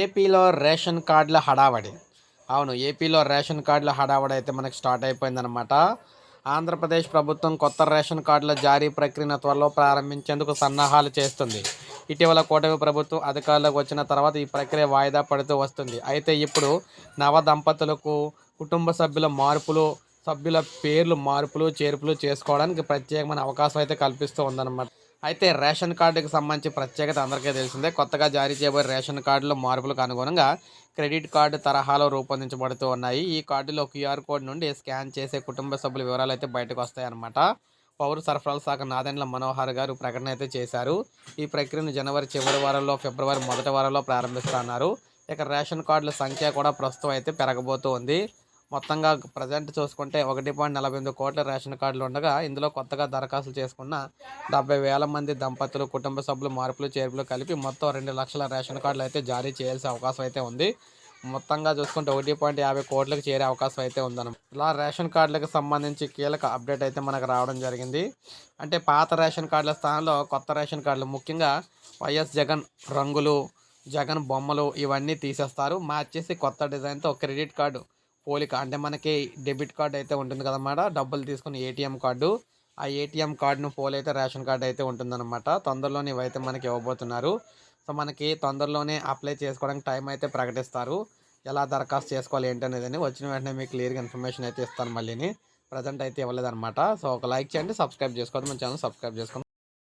ఏపీలో రేషన్ కార్డుల హడావడి. అవును. ఏపీలో రేషన్ కార్డుల హడావడి అయితే మనకు స్టార్ట్ అయిపోయిందనమాట. ఆంధ్రప్రదేశ్ ప్రభుత్వం కొత్త రేషన్ కార్డుల జారీ ప్రక్రియను త్వరలో ప్రారంభించేందుకు సన్నాహాలు చేస్తుంది. ఇటీవల కూటమి ప్రభుత్వం అధికారంలోకి వచ్చిన తర్వాత ఈ ప్రక్రియ వాయిదా పడుతూ వస్తుంది. అయితే ఇప్పుడు నవ దంపతులకు కుటుంబ సభ్యుల పేర్లు మార్పులు, చేర్పులు చేసుకోవడానికి ప్రత్యేకమైన అవకాశం అయితే కల్పిస్తూ ఉందన్నమాట. అయితే రేషన్ కార్డుకి సంబంధించి ప్రత్యేకత అందరికీ తెలిసిందే. కొత్తగా జారీ చేయబోయే రేషన్ కార్డులో మార్పులకు అనుగుణంగా క్రెడిట్ కార్డు తరహాలో రూపొందించబడుతూ ఉన్నాయి. ఈ కార్డులో క్యూఆర్ కోడ్ నుండి స్కాన్ చేసే కుటుంబ సభ్యుల వివరాలు అయితే బయటకు వస్తాయన్నమాట. పౌర సరఫరాల శాఖ నాదెండ్ల మనోహర్ గారు ప్రకటన అయితే చేశారు. ఈ ప్రక్రియను జనవరి చివరి వారంలో, ఫిబ్రవరి మొదటి వారంలో ప్రారంభిస్తున్నారు. ఇక రేషన్ కార్డుల సంఖ్య కూడా ప్రస్తుతం అయితే పెరగబోతూ ఉంది. మొత్తంగా ప్రజెంట్ చూసుకుంటే 1.48 కోట్ల రేషన్ కార్డులు ఉండగా, ఇందులో కొత్తగా దరఖాస్తులు చేసుకున్న 70,000 మంది దంపతులు, కుటుంబ సభ్యులు మార్పులు, చేర్పులు కలిపి మొత్తం 2 లక్షల రేషన్ కార్డులు అయితే జారీ చేయాల్సిన అవకాశం అయితే ఉంది. మొత్తంగా చూసుకుంటే 1.50 కోట్లకు చేరే అవకాశం అయితే ఉందన్నమాట. ఇలా రేషన్ కార్డులకు సంబంధించి కీలక అప్డేట్ అయితే మనకు రావడం జరిగింది. అంటే పాత రేషన్ కార్డుల స్థానంలో కొత్త రేషన్ కార్డులు, ముఖ్యంగా వైఎస్ జగన్ రంగులు, జగన్ బొమ్మలు ఇవన్నీ తీసేస్తారు. మార్చేసి కొత్త డిజైన్తో క్రెడిట్ కార్డు పోలిక, అంటే మనకి డెబిట్ కార్డ్ అయితే ఉంటుంది కదన్నమాట. డబ్బులు తీసుకుని ఏటీఎం కార్డు, ఆ ఏటీఎం కార్డును పోలైతే రేషన్ కార్డు అయితే ఉంటుందన్నమాట. తొందరలోనే ఇవైతే మనకి ఇవ్వబోతున్నారు. సో మనకి తొందరలోనే అప్లై చేసుకోవడానికి టైం అయితే ప్రకటిస్తారు. ఎలా దరఖాస్తు చేసుకోవాలి ఏంటనేది వచ్చిన వెంటనే మీకు క్లియర్గా ఇన్ఫర్మేషన్ అయితే ఇస్తాను. మళ్ళీని ప్రజెంట్ అయితే ఇవ్వలేదన్నమాట. సో ఒక లైక్ చేయండి, సబ్స్క్రైబ్ చేసుకోవద్దు, మన ఛానల్ సబ్స్క్రైబ్ చేసుకోండి.